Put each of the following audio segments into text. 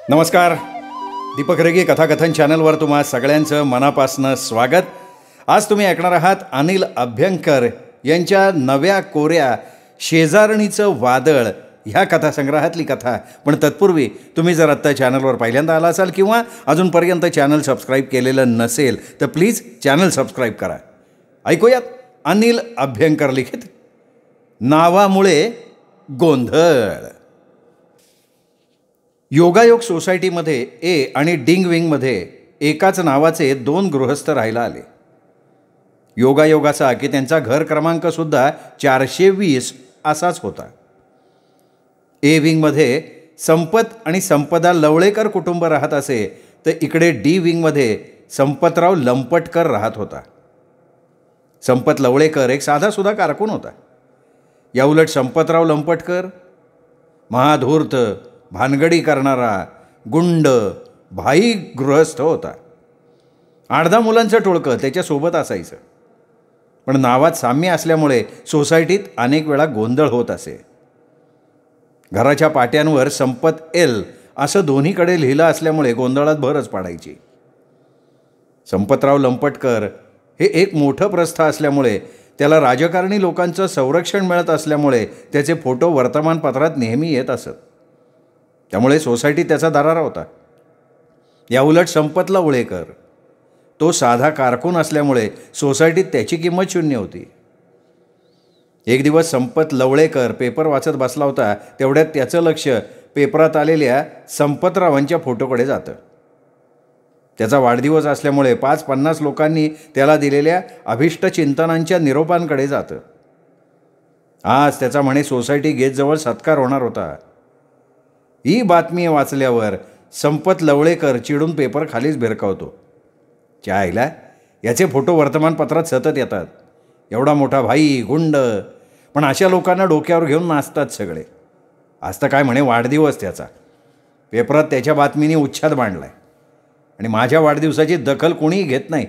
नमस्कार. दीपक रेगे कथाकथन चॅनलवर तुम्हा सगळ्यांचं मनापासनं स्वागत. आज तुम्ही ऐकणार आहात अनिल अभ्यंकर यांच्या नव्या कोऱ्या शेजारणीचं वादळ ह्या कथासंग्रहातली कथा. पण तत्पूर्वी तुम्ही जर आत्ता चॅनलवर पहिल्यांदा आला असाल किंवा अजूनपर्यंत चॅनल सबस्क्राईब केलेलं नसेल तर प्लीज चॅनल सबस्क्राईब करा. ऐकूयात अनिल अभ्यंकर लिखित नावामुळे गोंधळ. योगायोग सोसायटीमध्ये ए आणि डिंग विंगमध्ये एकाच नावाचे 2 गृहस्थ राहायला आले. योगायोग असा की त्यांचा घर क्रमांकसुद्धा 420 असाच होता. ए विंगमध्ये संपत आणि संपदा लवळेकर कुटुंब राहत असे तर इकडे डी विंगमध्ये संपतराव लंपटकर राहत होता. संपत लवळेकर एक साधासुद्धा कारकून होता. याउलट संपतराव लंपटकर महाधूर्त, भानगडी करणारा, गुंड, भाई गृहस्थ होता. 8-10 मुलांचं टोळकं त्याच्यासोबत असायचं. पण नावात साम्य असल्यामुळे सोसायटीत अनेक वेळा गोंधळ होत असे. घराच्या पाट्यांवर संपत एल असं दोन्हीकडे लिहिलं असल्यामुळे गोंधळात भरच पाडायची. संपतराव लंपटकर हे एक मोठं प्रस्थ असल्यामुळे त्याला राजकारणी लोकांचं संरक्षण मिळत असल्यामुळे त्याचे फोटो वर्तमानपत्रात नेहमी येत असत. त्यामुळे सोसायटीत त्याचा दरारा होता. याउलट संपत लवळेकर तो साधा कारकून असल्यामुळे सोसायटीत त्याची किंमत शून्य होती. एक दिवस संपत लवळेकर पेपर वाचत बसला होता. तेवढ्यात त्याचं लक्ष पेपरात आलेल्या संपतरावांच्या फोटोकडे जातं. त्याचा वाढदिवस असल्यामुळे 5-50 लोकांनी त्याला दिलेल्या अभिष्ट चिंतनांच्या निरोपांकडे जातं. आज त्याचा म्हणे सोसायटी गेटजवळ सत्कार होणार होता. ही बातमी वाचल्यावर संपत लवळेकर चिडून पेपर खालीच भिरकावतो. चायला याचे फोटो वर्तमानपत्रात सतत येतात. एवढा मोठा भाई, गुंड, पण अशा लोकांना डोक्यावर घेऊन नाचतात सगळे. आज तर काय म्हणे वाढदिवस त्याचा. पेपरात त्याच्या बातमीने उच्छाद मांडलाय आणि माझ्या वाढदिवसाची दखल कोणीही घेत नाही.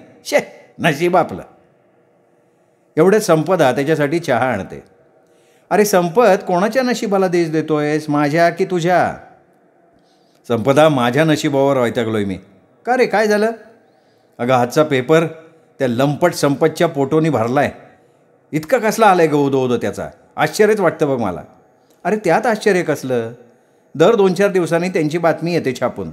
नशीब आपलं. एवढे संपदा त्याच्यासाठी चहा आणते. अरे संपत, कोणाच्या नशिबाला देश देतोयस, माझ्या की तुझ्या? संपदा, माझ्या नशिबावर वैतागलोय मी. का रे, काय झालं? अगं आजचा पेपर त्या लंपट संपतच्या फोटोनी भरलाय. इतका कसला आलाय ग उदो त्याचा? आश्चर्यच वाटतं बघ मला. अरे त्यात आश्चर्य कसलं? दर 2-4 दिवसांनी त्यांची बातमी येते छापून.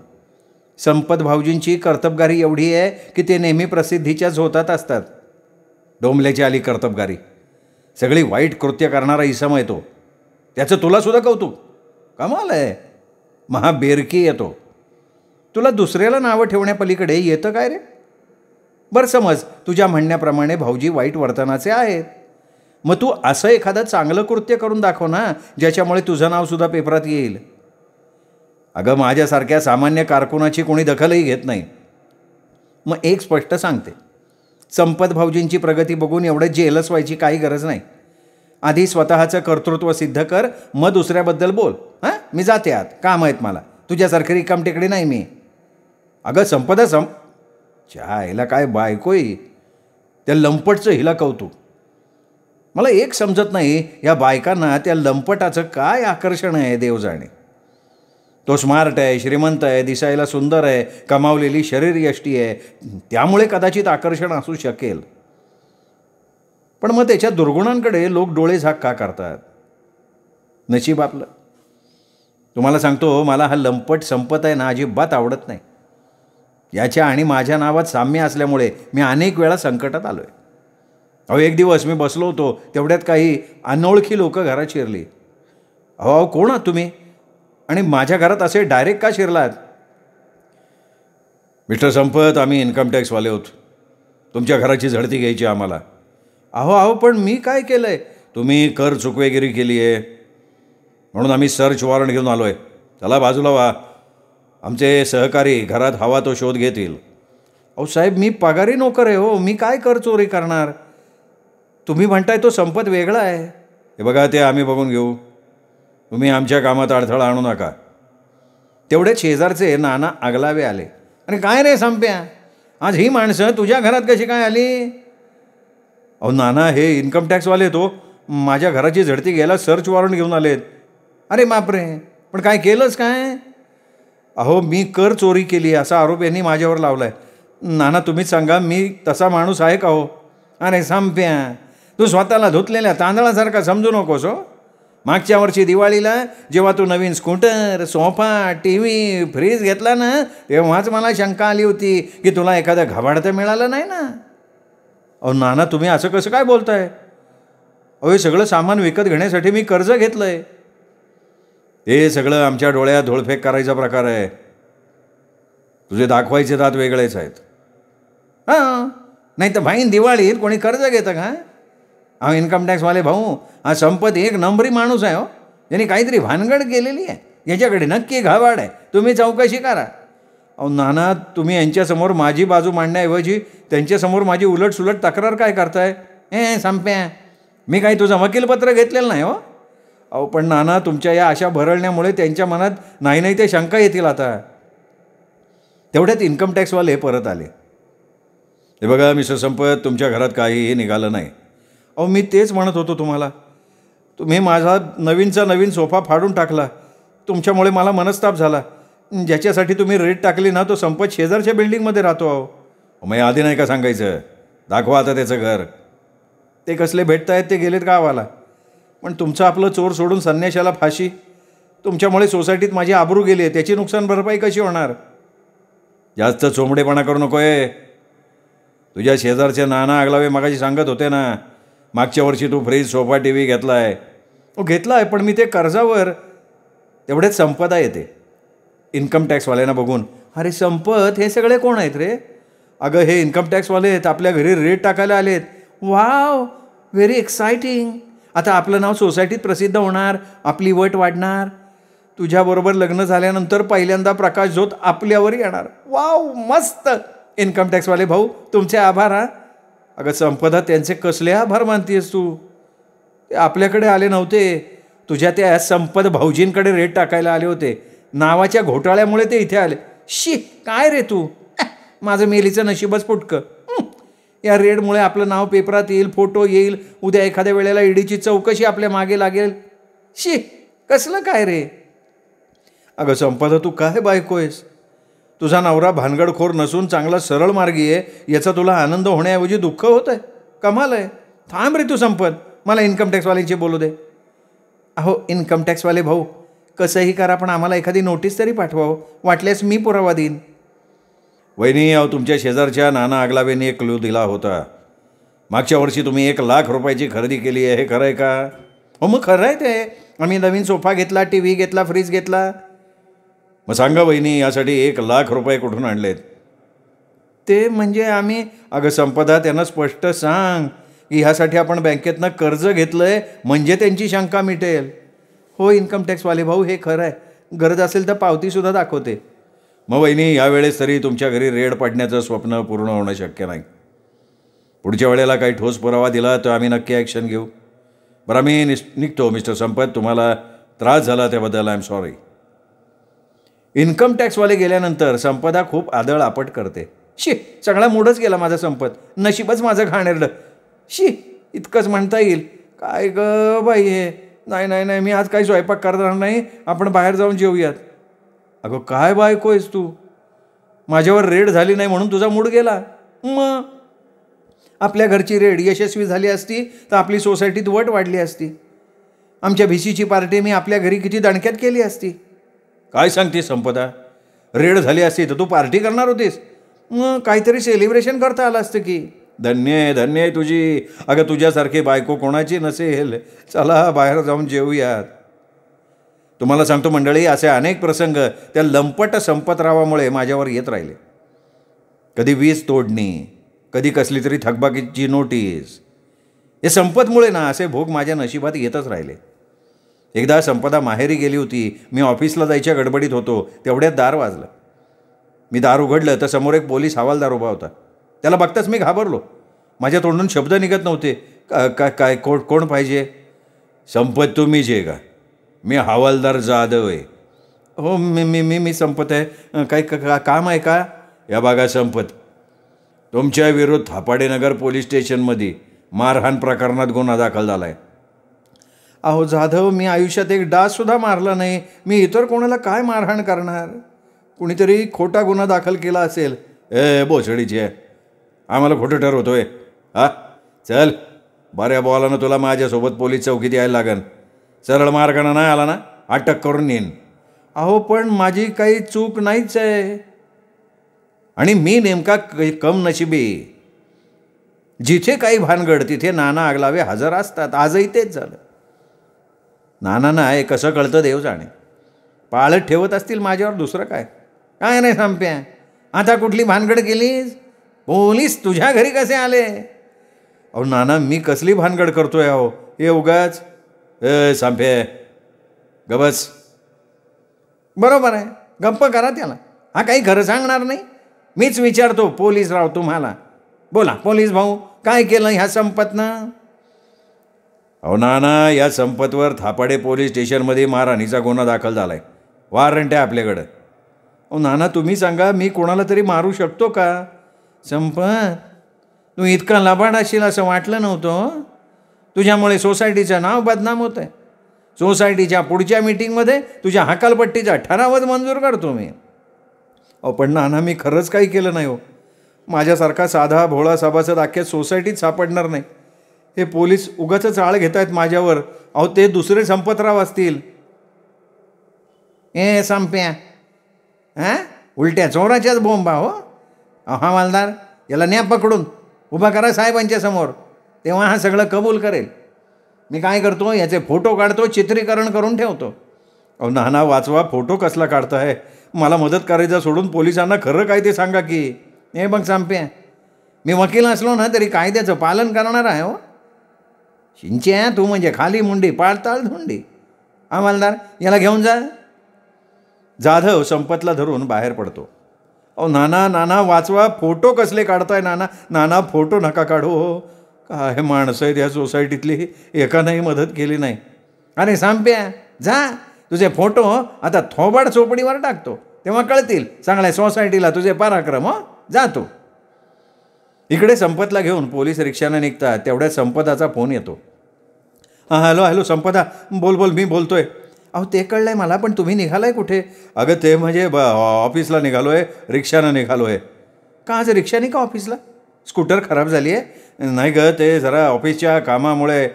संपत भाऊजींची कर्तबगारी एवढी आहे की ते नेहमी प्रसिद्धीच्याच होतात असतात. डोंबल्याची आली कर्तबगारी. सगळी वाईट कृत्य करणारा इसम आहे तो. त्याचं तुलासुद्धा कौतुक. कमाल आहे. महाबेरकी येतो. तुला दुसऱ्याला नावं ठेवण्यापलीकडे येतं काय रे? बरं समज तुझ्या म्हणण्याप्रमाणे भाऊजी वाईट वर्तनाचे आहेत. मग तू असं एखादं चांगलं कृत्य करून दाखव ना, ज्याच्यामुळे तुझं नावसुद्धा पेपरात येईल. अगं माझ्यासारख्या सामान्य कारकुनाची कोणी दखलही घेत नाही. मग एक स्पष्ट सांगते, संपत भाऊजींची प्रगती बघून एवढं जेलस व्हायची काही गरज नाही. आधी स्वतःचं कर्तृत्व सिद्ध कर, मग दुसऱ्याबद्दल बोल. मी जाते आत, काम आहेत मला. तुझ्यासारखी रिकाम टेकडी नाही मी. अगं संपदा हिला काय बायकोई, त्या लंपटचं हिला कौतुक. मला एक समजत नाही, या बायकांना त्या लंपटाचं काय आकर्षण आहे देव जाणे. तो स्मार्ट आहे, श्रीमंत आहे, दिसायला सुंदर आहे, कमावलेली शरीरयष्टी आहे, त्यामुळे कदाचित आकर्षण असू शकेल. पण मग त्याच्या दुर्गुणांकडे लोक डोळे झाक का करतात? नशीब आपलं. तुम्हाला सांगतो, मला हा लंपट संपत आहे ना अजिबात आवडत नाही. याच्या आणि माझ्या नावात साम्य असल्यामुळे मी अनेक वेळा संकटात आलो आहे. अहो एक दिवस मी बसलो होतो, तेवढ्यात काही अनोळखी लोक घरात शिरली. अहो कोण आहात तुम्ही आणि माझ्या घरात असे डायरेक्ट का शिरलात? मिस्टर संपत, आम्ही इन्कम टॅक्सवाले आहोत. तुमच्या घराची झडती घ्यायची आम्हाला. अहो पण मी काय केलं आहे? तुम्ही कर चुकवेगिरी केली आहे म्हणून आम्ही सर्च वॉरंट घेऊन आलो आहे. चला बाजूला व्हा. आमचे सहकारी घरात हवा तो शोध घेतील. अहो साहेब, मी पगारी नोकर आहे हो. मी काय कर चोरी करणार? तुम्ही म्हणताय तो संपत वेगळा आहे. हे बघा, ते आम्ही बघून घेऊ. तुम्ही आमच्या कामात अडथळा आणू नका. तेवढे शेजारचे नाना आगलावे आले. अरे काय रे संप्या, आज ही माणसं तुझ्या घरात कशी काय आली? अहो नाना, हे इन्कम टॅक्सवाले तो माझ्या घराची झडती घ्यायला सर्च वॉरंट घेऊन आलेत. अरे बापरे, पण काय केलंच काय? अहो मी कर चोरी केली असा आरोप यांनी माझ्यावर लावला आहे. नाना तुम्हीच सांगा मी तसा माणूस आहे का हो? अरे संप्या, तू स्वतःला धुतलेल्या तांदळासारखा समजू नकोस हो. मागच्या वर्षी दिवाळीला जेव्हा तू नवीन scooter, sofa, T V, fridge घेतला ना, तेव्हाच मला शंका आली होती की तुला एखादं घाबाड तर मिळालं नाही ना. अहो नाना तुम्ही असं कसं काय बोलताय? अहो हे सगळं सामान विकत घेण्यासाठी मी कर्ज घेतलं आहे. हे सगळं आमच्या डोळ्यात धोळफेक करायचा प्रकार आहे. तुझे दाखवायचे दात वेगळेच आहेत. हां, नाही तर भाईन दिवाळीत कोणी कर्ज घेतं का? अहो इन्कम टॅक्सवाले भाऊ, हा संपत एक नंबरी माणूस आहे हो. यांनी काहीतरी भानगड केलेली आहे. याच्याकडे नक्की घाबाड आहे. तुम्ही चौकशी करा. अहो नाना तुम्ही यांच्यासमोर माझी बाजू मांडण्याऐवजी त्यांच्यासमोर माझी उलटसुलट तक्रार काय करताय? संप्या, मी काही तुझं वकीलपत्र घेतलेलं नाही हो. अहो पण नाना तुमच्या या अशा भरळण्यामुळे त्यांच्या मनात नाही ते शंका येतील आता. तेवढ्यात इन्कम टॅक्सवाले परत आले. हे बघा मिस्टर संपत, तुमच्या घरात काहीही निघालं नाही. अहो मी तेच म्हणत होतो तुम्हाला. तुम्ही माझा नवीनचा नवीन सोफा फाडून टाकला. तुमच्यामुळे मला मनस्ताप झाला. ज्याच्यासाठी तुम्ही रेट टाकली ना, तो संपत शेजारच्या बिल्डिंगमध्ये राहतो. अहो मग आधी नाही का सांगायचं? दाखवा आता त्याचं घर. ते कसले भेटतायत ते गेलेत गावाला. पण तुमचं आपलं चोर सोडून संन्याशाला फाशी. तुमच्यामुळे सोसायटीत माझी आबरू गेली आहे. त्याची नुकसान भरपाई कशी होणार? जास्त चोंबडेपणा करू नको आहे. तुझ्या शेजारचे नाना आगलावे मगाशी सांगत होते ना, मागच्या वर्षी तू फ्रीज, सोफा, टी व्ही घेतला आहे. घेतला आहे पण मी ते कर्जावर. तेवढेच संपदा येते. इन्कम टॅक्सवाल्यांना बघून, अरे संपत हे सगळे कोण आहेत रे? अगं हे इन्कम टॅक्सवाले आहेत, आपल्या घरी रेट टाकायला आलेत. Wow, very exciting. आता आपलं नाव सोसायटीत प्रसिद्ध होणार, आपली वट वाढणार. तुझ्याबरोबर लग्न झाल्यानंतर पहिल्यांदा प्रकाश झोत आपल्यावर येणार. वाव, मस्त. इन्कम टॅक्सवाले भाऊ तुमचे आभार. हा अगं संपदा, त्यांचे कसले आभार मानतेस तू? ते आपल्याकडे आले नव्हते, तुझ्या त्या संपत भाऊजींकडे रेट टाकायला आले होते. नावाच्या घोटाळ्यामुळे ते इथे आले. शी, काय रे तू? माझं मेलीचं नशीबच फुटकं. या रेडमुळे आपलं नाव पेपरात येईल, फोटो येईल. उद्या एखाद्या वेळेला ईडीची चौकशी आपल्या मागे लागेल. शी, कसलं काय रे? अगं संपदा, तू काय बायको आहेस? तुझा नवरा भानगडखोर नसून चांगला सरळ मार्गी आहे याचा तुला आनंद होण्याऐवजी दुःख होत आहे. कमाल आहे. थांब रे तू संपत, मला इन्कम टॅक्सवाल्यांची बोलू दे. अहो इन्कम टॅक्सवाले भाऊ, कसंही करा पण आम्हाला एखादी नोटीस तरी पाठवावं. वाटल्यास मी पुरावा देईन. वहिनी, अहो तुमच्या शेजारच्या नाना आगलावेने एक क्लू दिला होता. मागच्या वर्षी तुम्ही 1,00,000 रुपयाची खरेदी केली आहे. हे खरं आहे का? हो मग खरं आहे ते. आम्ही नवीन सोफा घेतला, टी व्ही घेतला, फ्रीज घेतला. मग सांगा वहिनी, यासाठी 1,00,000 रुपये कुठून आणलेत? ते म्हणजे आम्ही. अगं संपदा, त्यांना स्पष्ट सांग की ह्यासाठी आपण बँकेतनं कर्ज घेतलं आहे, म्हणजे त्यांची शंका मिटेल. हो इन्कम टॅक्सवाले भाऊ, हे खरं आहे. गरज असेल तर पावतीसुद्धा दाखवते. मग वहिनी, यावेळेस तरी तुमच्या घरी रेड पडण्याचं स्वप्न पूर्ण होणं शक्य नाही. पुढच्या वेळेला काही ठोस पुरावा दिला तर आम्ही नक्की ॲक्शन घेऊ. बरं आम्ही निघतो. मिस्टर संपत, तुम्हाला त्रास झाला त्याबद्दल आय एम सॉरी. इन्कम टॅक्सवाले गेल्यानंतर संपदा खूप आदळ आपट करते. शी, सगळा मूडच गेला माझा संपत. नशीबच माझं घाणेरडं. शी, इतकंच म्हणता येईल. काय ग बाई हे? नाही नाही नाही, मी आज काही स्वयंपाक करणार नाही. आपण बाहेर जाऊन जेऊयात. अगं काय बायको आहेस तू? माझ्यावर रेड झाली नाही म्हणून तुझा मूड गेला? मग आपल्या घरची रेड यशस्वी झाली असती तर आपली सोसायटीत वट वाढली असती. आमच्या भिशीची पार्टी मी आपल्या घरी किती दणक्यात केली असती. काय सांगते संपदा? रेड झाली असती तर तू पार्टी करणार होतीस? मग काहीतरी सेलिब्रेशन करता आलं असतं की. धन्य आहे, धन्य आहे तुझी. अगं तुझ्यासारखी बायको कोणाची नसेल. चला बाहेर जाऊन जेऊयात. तुम्हाला सांगतो मंडळी, असे अनेक प्रसंग त्या लंपट संपतरावामुळे माझ्यावर येत राहिले. कधी वीज तोडणी, कधी कसली तरी थकबाकीची नोटीस. हे संपतमुळे ना असे भोग माझ्या नशिबात येतच राहिले. एकदा संपदा माहेरी गेली होती. मी ऑफिसला जायच्या गडबडीत होतो. तेवढ्यात दार वाजलं. मी दार उघडलं तर समोर एक पोलीस हवालदार उभा होता. त्याला बघताच मी घाबरलो. माझ्या तोंडून शब्द निघत नव्हते. काय कोण पाहिजे? संपत तुम्हीच आहे का? मी हवालदार जाधव आहे. हो मी संपत आहे. काय काम आहे का? या बघा संपत, तुमच्या विरुद्ध थापाडेनगर पोलीस स्टेशनमध्ये मारहाण प्रकरणात गुन्हा दाखल झाला आहे. अहो जाधव, मी आयुष्यात एक डाससुद्धा मारला नाही. मी इतर कोणाला काय मारहाण करणार? कुणीतरी खोटा गुन्हा दाखल केला असेल. ए बोचडीची आहे, आम्हाला खोटं ठरवतोय. हा चल, बऱ्या बॉलानं तुला माझ्यासोबत पोलीस चौकीत यायला लागन. सरळ मार्गानं नाही आला ना अटक करून नेईन. अहो पण माझी काही चूक नाहीच आहे, आणि मी नेमका कम नशिबी. जिथे काही भानगड तिथे नाना आगलावे हजर असतात. आजही तेच झालं. नानांना हे कसं कळतं देव जाणे. पाळत ठेवत असतील माझ्यावर, दुसरं काय. काय नाही संप्या, आता कुठली भानगड केलीस? पोलीस तुझ्या घरी कसे आले? अहो नाना, मी कसली भानगड करतोय? अहो हे उगाच. संपे गबस. बरोबर आहे, गप्प करा त्याला. हा काही खरं सांगणार नाही. मीच विचारतो पोलीस राव तुम्हाला. बोला पोलीस भाऊ, काय केलं ह्या संपतनं? अहो नाना, या संपतवर थापाडे पोलीस स्टेशनमध्ये मारहाणीचा गुन्हा दाखल झाला आहे. वॉरंट आहे आपल्याकडं. अहो नाना, तुम्ही सांगा, मी कोणाला तरी मारू शकतो का? संपत, तू इतका लबाड असशील असं वाटलं नव्हतं. तुझ्यामुळे सोसायटीचं नाव बदनाम होतं आहे. सोसायटीच्या पुढच्या मीटिंगमध्ये तुझ्या हकालपट्टीचा ठरावच मंजूर करतो मी. अहो पण नाना, मी खरंच काही केलं नाही हो. माझ्यासारखा साधा भोळा सभासद अख्ख्या सोसायटीत सापडणार नाही. हे पोलीस उगाच आळ घेत आहेत माझ्यावर. अहो ते दुसरे संपतराव असतील. ए संप्या, हां उलट्या चोराच्याच बोंबा हो. हा मालदार, याला न्या पकडून उभा करा साहेबांच्या समोर, तेव्हा हा सगळं कबूल करेल. मी काय करतो, याचे फोटो काढतो, चित्रीकरण करून ठेवतो. अहो नाना वाचवा, फोटो कसला काढताय? मला मदत करायचं सोडून पोलिसांना खरं काय ते सांगा की. हे बघ संप्या, मी वकील असलो ना तरी कायद्याचं पालन करणार आहे हो. शिंच्या तू म्हणजे खाली मुंडी पाळताळ धुंडी. अंमलदार, याला घेऊन जा. जाधव संपतला धरून बाहेर पडतो. अहो नाना नाना वाचवा, फोटो कसले काढताय नाना? नाना फोटो नका काढू हो. काय माणसं आहेत या सोसायटीतली, एकानंही मदत केली नाही. अरे संप्या जा, तुझे फोटो आता थोबाड चोपडीवर टाकतो, तेव्हा कळतील चांगल्या सोसायटीला तुझे पराक्रम. हो जा तू. इकडे संपतला घेऊन पोलीस रिक्षानं निघतात. तेवढ्यात संपदाचा फोन येतो. हां हॅलो हॅलो संपदा, बोल बोल, मी बोलतोय. अहो ते कळलं आहे मला, पण तुम्ही निघालाय कुठे? अगं ते म्हणजे ऑफिसला निघालो आहे, रिक्षानं निघालो आहे. का आज रिक्षाने का ऑफिसला? स्कूटर खराब झाली आहे? नाही गं, ते जरा ऑफिसच्या कामामुळे.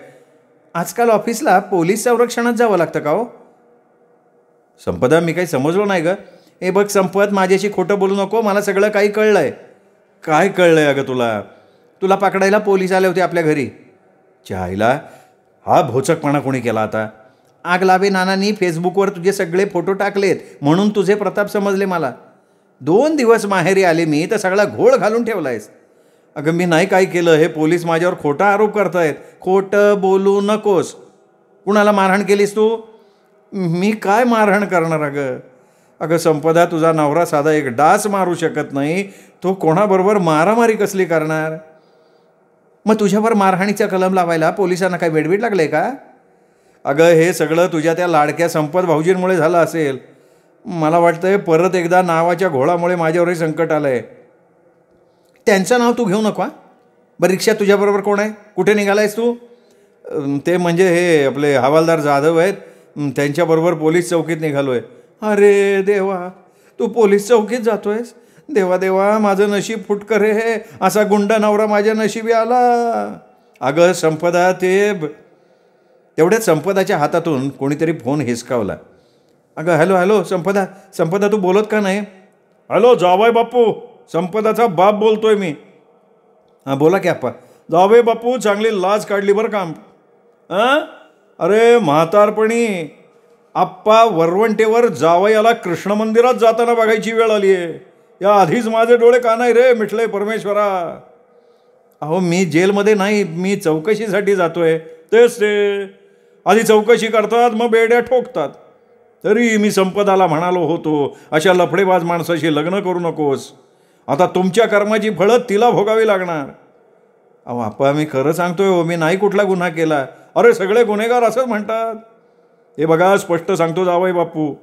आजकाल ऑफिसला पोलीस संरक्षणात जावं लागतं का हो? संपदा, मी काही समजलो नाही गं. हे बघ संपत, माझ्याशी खोटं बोलू नको, मला सगळं काही कळलं आहे. काय कळलं आहे अगं तुला? तुला पकडायला पोलीस आले होते आपल्या घरी. चायला, हा भोचकपणा कोणी केला आता? आगलावे नानांनी फेसबुकवर तुझे सगळे फोटो टाकलेत म्हणून तुझे प्रताप समजले मला. 2 दिवस माहेरी आले मी तर सगळा घोळ घालून ठेवला आहेस. अगं मी नाही काय केलं, हे पोलीस माझ्यावर खोटा आरोप करतायत. खोटं बोलू नकोस. कुणाला मारहाण केलीस तू? मी काय मारहाण करणार अगं? अगं संपदा, तुझा नवरा साधा एक डास मारू शकत नाही, तो कोणाबरोबर मारामारी कसली करणार? मग तुझ्यावर मारहाणीचा कलम लावायला पोलिसांना काय वेडवीड लागले का? अगं हे सगळं तुझ्या त्या लाडक्या संपत भाऊजींमुळे झालं असेल. मला वाटतंय परत एकदा नावाच्या घोळामुळे माझ्यावरही संकट आलं आहे. त्यांचं नाव तू घेऊ नको. बरं रिक्षा तुझ्याबरोबर कोण आहे? कुठे निघाला आहेस तू? ते म्हणजे हे आपले हवालदार जाधव आहेत, त्यांच्याबरोबर पोलीस चौकीत निघालो आहे. अरे देवा, तू पोलीस चौकीत जातो आहेस? देवा देवा, माझं नशीब फुटकर रे, असा गुंडा नवरा माझ्या नशिबी आला. अगं संपदा, तेवढ्यात संपदाच्या हातातून कोणीतरी फोन हिसकावला. अगं हॅलो हॅलो संपदा, संपदा तू बोलत का नाही? हॅलो जावई बापू, संपदाचा बाप बोलतोय मी. हां बोला की आप्पा. जावई बापू, चांगली लाज काढली बरं काम. हां अरे म्हातारपणी आप्पा वरवंटेवर जावयाला कृष्ण मंदिरात जाताना बघायची वेळ आली आहे. या आधीच माझे डोळे का नाही रे मिटले परमेश्वरा. अहो मी जेलमध्ये नाही, मी चौकशीसाठी जातोय. तेच ते, आधी चौकशी करतात मग बेड्या ठोकतात. तरी मी संपदाला म्हणालो होतो, अशा लफडेबाज माणसाशी लग्न करू नकोस. आता तुमच्या कर्माची फळं तिला भोगावी लागणार. अहो आप्पा, मी खरं सांगतोय हो, मी नाही कुठला गुन्हा केला. अरे सगळे गुन्हेगार असंच म्हणतात. हे बघा स्पष्ट सांगतो जावई बापू,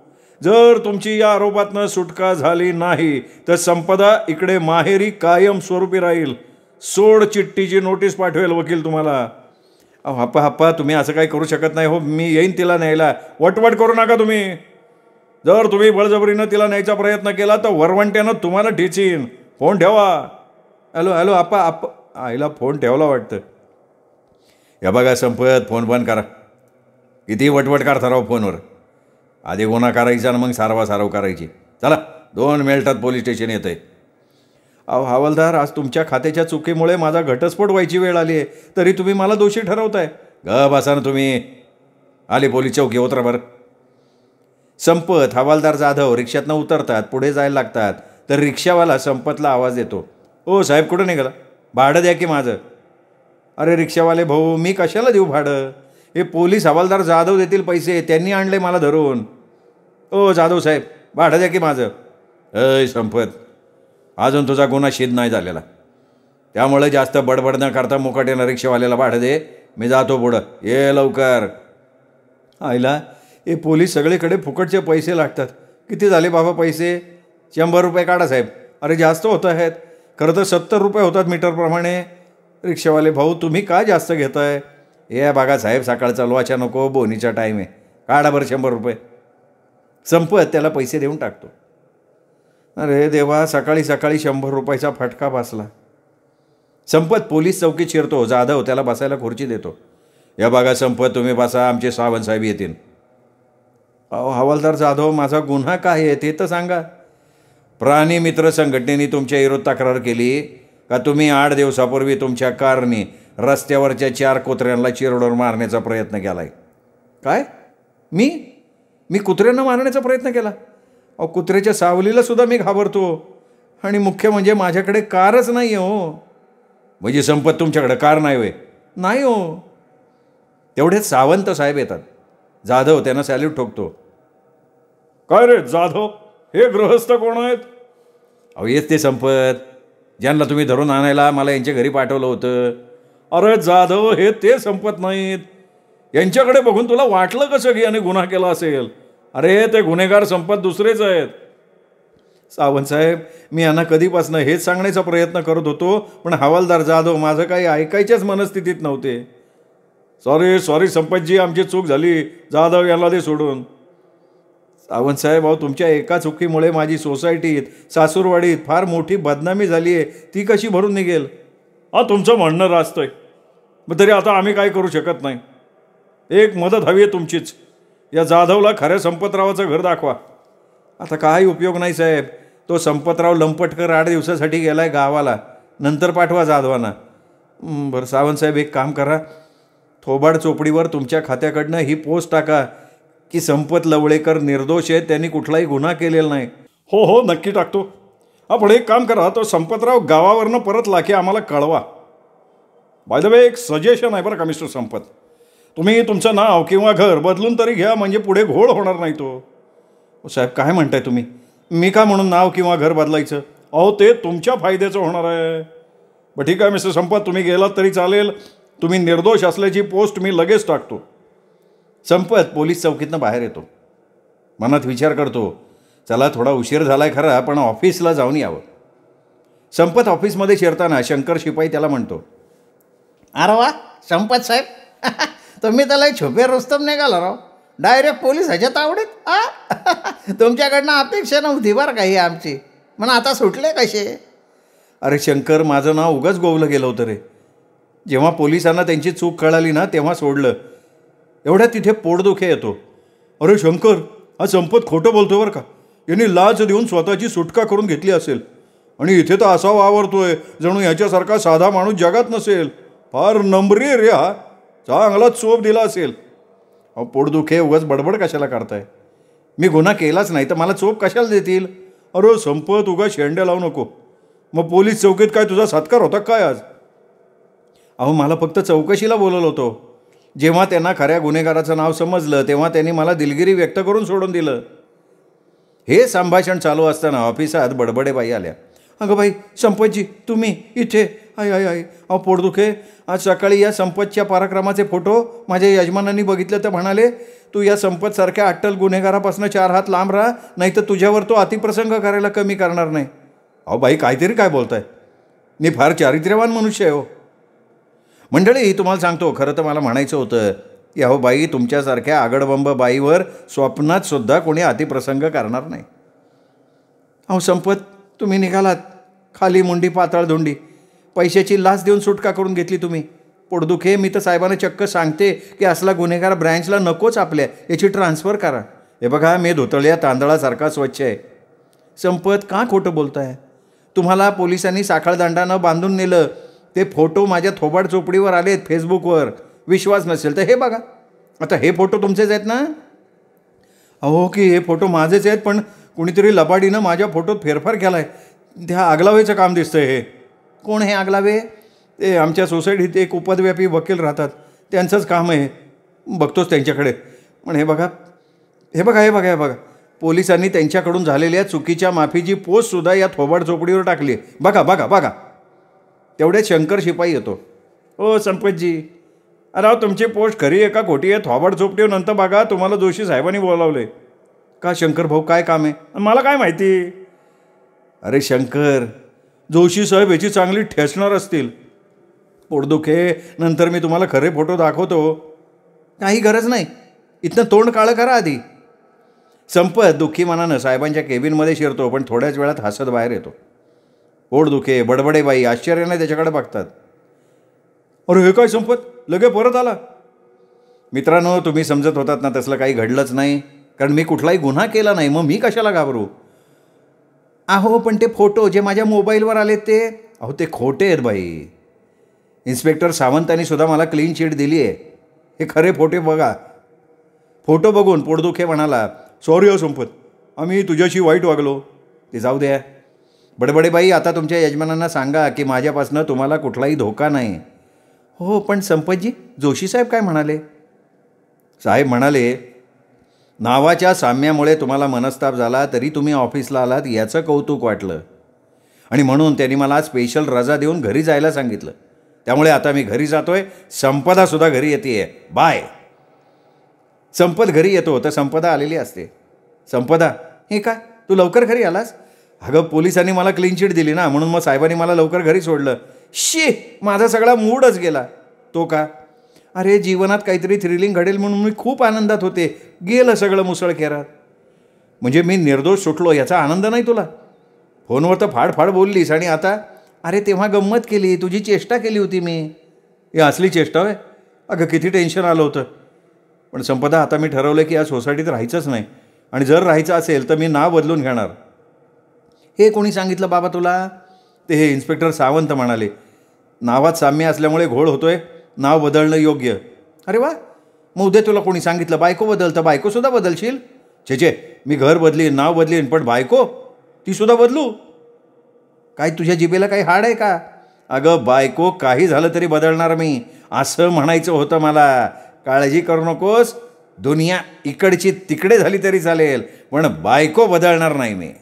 जर तुमची या आरोपातनं सुटका झाली नाही तर संपदा इकडे माहेरी कायम स्वरूपी राहील. सोड चिठ्ठीची नोटीस पाठवेल वकील तुम्हाला. अहो आप्पा तुम्ही असं काही करू शकत नाही हो. मी येईन तिला न्यायला, वटवट करू नका तुम्ही. जर तुम्ही बळजबरीनं तिला न्यायचा प्रयत्न केला तर वरवंट्यानं तुम्हाला ठेचीन. फोन ठेवा. हॅलो हॅलो आप्पा आप्पा. आईला फोन ठेवला वाटतं. या बघा संपत, फोन बंद करा. किती वटवट काढता राव फोनवर. आधी गुन्हा करायचा आणि मग सारवासारव करायची. चला 2 मिनिटात पोलीस स्टेशन येतं आहे. अहो हवालदार, आज तुमच्या खात्याच्या चुकीमुळे माझा घटस्फोट व्हायची वेळ आली आहे, तरी तुम्ही मला दोषी ठरवताय. बसा ना तुम्ही. आले पोलीस चौकी, उतरा बरं. संपत, हवालदार जाधव रिक्षातनं उतरतात, पुढे जायला लागतात, तर रिक्षावाला संपतला आवाज देतो. ओ साहेब, कुठं निघाला? भाडं द्या की माझं. अरे रिक्षावाले भाऊ, मी कशाला देऊ भाडं? हे पोलीस हवालदार जाधव देतील पैसे, त्यांनी आणले मला धरून. ओ जाधव साहेब, भाडं द्या की माझं. अय संपत, अजून तुझा गुन्हा सिद्ध नाही झालेला, त्यामुळे जास्त बडबड न करता मुकाट्यानं रिक्षावाल्याला भाडं दे. मी जातो पुढं, ये लवकर. आईला, हे पोलीस सगळीकडे फुकटचे पैसे लागतात. किती झाले बाबा पैसे? 100 रुपये काढा साहेब. अरे जास्त होत आहेत. खरं तर 70 रुपये होतात मीटरप्रमाणे. रिक्षावाले भाऊ, तुम्ही का जास्त घेताय? हे बघा साहेब, सकाळ चालवायच्या नको, बोनीचा टाईम आहे. काढा बरं 100 रुपये. संपत त्याला पैसे देऊन टाकतो. अरे देवा, सकाळी सकाळी 100 रुपयाचा फटका बसला. संपत पोलीस चौकीत शिरतो. जाधव त्याला बसायला खुर्ची देतो. या बघा संपत, तुम्ही बसा, आमचे सावंत साहेब येतील. अहो हवालदार जाधव, माझा गुन्हा काय आहे ते तर सांगा. प्राणी मित्र संघटनेने तुमच्या विरोधात तक्रार केली का तुम्ही 8 दिवसापूर्वी तुमच्या कारने रस्त्यावरच्या 4 कुत्र्यांना चिरडून मारण्याचा प्रयत्न केला आहे. काय? मी कुत्र्यांना मारण्याचा प्रयत्न केला? अहो कुत्र्याच्या सावलीला सुद्धा मी घाबरतो, आणि मुख्य म्हणजे माझ्याकडे कारच नाही आहे हो. म्हणजे संपत, तुमच्याकडे कार नाही होय? नाही हो. तेवढेच सावंत साहेब येतात. जाधव त्यांना सॅल्यूट ठोकतो. काय रे जाधव, हे गृहस्थ कोण आहेत? अहो येच ते संपत, ज्यांना तुम्ही धरून आणायला मला यांच्या घरी पाठवलं होतं. अरे जाधव, हे ते संपत नाहीत. यांच्याकडे बघून तुला वाटलं कसं की याने गुन्हा केला असेल? अरे ते गुन्हेगार संपत दुसरेच आहेत. सावंत साहेब, मी यांना कधीपासून हेच सांगण्याचा प्रयत्न करत होतो, पण हवालदार जाधव माझं काही ऐकायच्याच मनस्थितीत नव्हते. सॉरी संपतजी, आमची चूक झाली. जाधव यांना दे सोडून. सावंत साहेब, अहो तुमच्या एका चुकीमुळे माझी सोसायटीत, सासूरवाडीत फार मोठी बदनामी झाली आहे. ती कशी भरून निघेल? तुमचं म्हणणं रास्तंय, मग तरी आता आम्ही काय करू शकत नाही. एक मदत हवी आहे तुमचीच. या जाधवला खऱ्या संपतरावाचं घर दाखवा. आता काही उपयोग नाही साहेब. तो संपतराव लंपटकर 8 दिवसासाठी गेलाय गावाला. नंतर पाठवा जाधवांना. बरं सावंत साहेब, एक काम करा, थोबाड चोपडीवर तुमच्या खात्याकडनं ही पोस्ट टाका की संपत लवळेकर निर्दोष आहेत, त्यांनी कुठलाही गुन्हा केलेला नाही. हो नक्की टाकतो. आपण एक काम करा, तो संपतराव गावावरनं परतला की आम्हाला कळवा. बाय द वे, एक सजेशन आहे बरं का मिस्टर संपत, तुम्ही तुमचं नाव किंवा घर बदलून तरी घ्या, म्हणजे पुढे घोळ होणार नाही तो. साहेब काय म्हणताय तुम्ही? मी का म्हणून नाव किंवा घर बदलायचं? अहो ते तुमच्या फायद्याचं होणार आहे. बरं ठीक आहे मिस्टर संपत, तुम्ही गेलात तरी चालेल. तुम्ही निर्दोष असल्याची पोस्ट मी लगेच टाकतो. संपत पोलीस चौकीतनं बाहेर येतो. मनात विचार करतो, चला थोडा उशीर झालाय खरा, पण ऑफिसला जाऊन यावं. संपत ऑफिसमध्ये शिरताना शंकर शिपाई त्याला म्हणतो, अरे वा संपत साहेब, तुम्ही त्याला छुपे रुस्तम निघाला राव. डायरेक्ट पोलीस ह्याच्यात आवडीत. तुमच्याकडनं अपेक्षा नव्हती बरं काही आमची, म्हणून आता सुटले कसे? अरे शंकर, माझं नाव उगाच गोवलं गेलं होतं रे. जेव्हा पोलिसांना त्यांची चूक कळाली ना, तेव्हा सोडलं. एवढ्यात तिथे पोटदुखे येतो. अरे शंकर, हा संपत खोटं बोलतोय बरं का. यांनी लाच देऊन स्वतःची सुटका करून घेतली असेल, आणि इथे तर असा वावरतोय जणू याच्यासारखा साधा माणूस जगात नसेल. फार नम्री रे हा, चांगला चोप दिला असेल. अहो पोटदुखे, उगाच बडबड कशाला करताय? मी गुन्हा केलाच नाही तर मला चोप कशाला देतील? अरे संपत, उगा शेंड्या लावू नको. मग पोलीस चौकीत काय तुझा सत्कार होता काय आज? अहो मला फक्त चौकशीला बोलवलं होतं. जेव्हा त्यांना खऱ्या गुन्हेगाराचं नाव समजलं तेव्हा त्यांनी मला दिलगिरी व्यक्त करून सोडून दिलं. हे संभाषण चालू असताना ऑफिसात बडबडेबाई आल्या. अगं बाई संपतजी, तुम्ही इथे? आई आई आई, अहो पोटदुखे. आज सकाळी या संपतच्या पराक्रमाचे फोटो माझ्या यजमानांनी बघितलं तर म्हणाले, तू या संपतसारख्या अट्टल गुन्हेगारापासून 4 हात लांब राहा, नाही तर तुझ्यावर तो अतिप्रसंग करायला कमी करणार नाही. अहो बाई काहीतरी काय बोलताय? मी फार चारित्र्यवान मनुष्य आहे हो. मंडळी तुम्हाला सांगतो, खरं तर मला म्हणायचं होतं, की अहो बाई, तुमच्यासारख्या आगडबंब बाईवर स्वप्नात सुद्धा कोणी अतिप्रसंग करणार नाही. अहो संपत, तुम्ही निघालात खाली मुंडी पाताळ धुंडी, पैशाची लाच देऊन सुटका करून घेतली तुम्ही. पोटदुखे, मी तर साहेबांना चक्क सांगते की असला गुन्हेगार ब्रँचला नकोच आपल्या, याची ट्रान्सफर करा. हे बघा, मी धुतळ्या तांदळासारखा स्वच्छ आहे. संपत, का खोटं बोलताय? तुम्हाला पोलिसांनी साखळदंडानं बांधून नेलं, ते फोटो माझ्या थोबाड चोपडीवर आलेत फेसबुकवर. विश्वास नसेल तर हे बघा. आता हे फोटो तुमचेच आहेत ना? अहो की हे फोटो माझेच आहेत, पण कुणीतरी लबाडीनं माझ्या फोटोत फेरफार केला आहे. त्या आगलावेचं काम दिसतंय हे. कोण हे आगलावे? ते आमच्या सोसायटीत एक उपद्व्यापी वकील राहतात, त्यांचंच काम आहे. बघतोच त्यांच्याकडे. पण हे बघा, हे बघा, हे बघा, हे बघा, पोलिसांनी त्यांच्याकडून झालेल्या चुकीच्या माफीची पोस्टसुद्धा या थोबाड चोपडीवर टाकली. बघा बघा बघा. तेवढ्यात शंकर शिपाई येतो. ओ संपतजी, अरे तुमची पोस्ट खरी आहे का खोटी आहे? थोबाड चोपडीवर नंतर बघा, तुम्हाला जोशी साहेबांनी बोलावले. का शंकर भाऊ, काय काम आहे? मला काय माहिती. अरे शंकर, जोशी साहेब याची चांगली ठेचणार असतील. पोटदुखे, नंतर मी तुम्हाला खरे फोटो दाखवतो. काही गरज नाही, इथनं तोंड काळं करा आधी. संपत दुःखी मनानं साहेबांच्या केबिनमध्ये शिरतो, पण थोड्याच वेळात हसत बाहेर येतो. पोटदुखे, बडबडे बाई आश्चर्याने त्याच्याकडे बघतात. अरे हे काय संपत, लगे परत आला? मित्रांनो, तुम्ही समजत होतात ना तसलं काही घडलंच नाही, कारण मी कुठलाही गुन्हा केला नाही. मग मी कशाला घाबरू? अहो पण ते फोटो जे माझ्या मोबाईलवर आले ते, अहो ते खोटे आहेत बाई. इन्स्पेक्टर सावंतांनी सुद्धा मला क्लीन चिट दिली आहे. हे खरे फोटो बघा. फोटो बघून पोटदुखे म्हणाला, सॉरी हो संपत, आम्ही तुझ्याशी वाईट वागलो. ते जाऊ द्या. बडबडेबाई, आता तुमच्या यजमानांना सांगा की माझ्यापासून तुम्हाला कुठलाही धोका नाही. हो पण संपतजी, जोशी साहेब काय म्हणाले? साहेब म्हणाले, नावाच्या साम्यामुळे तुम्हाला मनस्ताप झाला तरी तुम्ही ऑफिसला आलात याचं कौतुक वाटलं, आणि म्हणून त्यांनी मला स्पेशल रजा देऊन घरी जायला सांगितलं. त्यामुळे आता मी घरी जातोय. संपदासुद्धा घरी येते. बाय. संपत घरी येतो तर संपदा आलेली असते. संपदा, हे काय, तू लवकर घरी आलास? अगं, पोलिसांनी मला क्लीन चिट दिली ना, म्हणून मग साहेबांनी मला लवकर घरी सोडलं. शी, माझा सगळा मूडच गेला. तो का? अरे जीवनात काहीतरी थ्रिलिंग घडेल म्हणून मी खूप आनंदात होते. गेलं सगळं मुसळखेरात. म्हणजे मी निर्दोष सुटलो याचा आनंद नाही तुला? फोनवर तर फाडफाड बोललीस, आणि आता? अरे तेव्हा गंमत केली, तुझी चेष्टा केली होती मी. हे असली चेष्टा होय? अगं किती टेन्शन आलं होतं. पण संपदा, आता मी ठरवलं की या सोसायटीत राहायचंच नाही, आणि जर राहायचं असेल तर मी नाव बदलून घेणार. हे कोणी सांगितलं बाबा तुला? ते हे इन्स्पेक्टर सावंत म्हणाले. नावात साम्य असल्यामुळे घोळ होतोय, नाव बदलणं योग्य. अरे वा, मग उद्या तुला कोणी सांगितलं बायको बदलतं? बायकोसुद्धा बदलशील? छे, मी घर बदलीन, नाव बदलीन, पण बायको ती सुद्धा बदलू? काय तुझ्या जिभेला काही हाड आहे का? अगं बायको काही झालं तरी बदलणार मी, असं म्हणायचं होतं मला. काळजी करू नकोस. दुनिया इकडची तिकडे झाली तरी चालेल, पण बायको बदलणार नाही मी.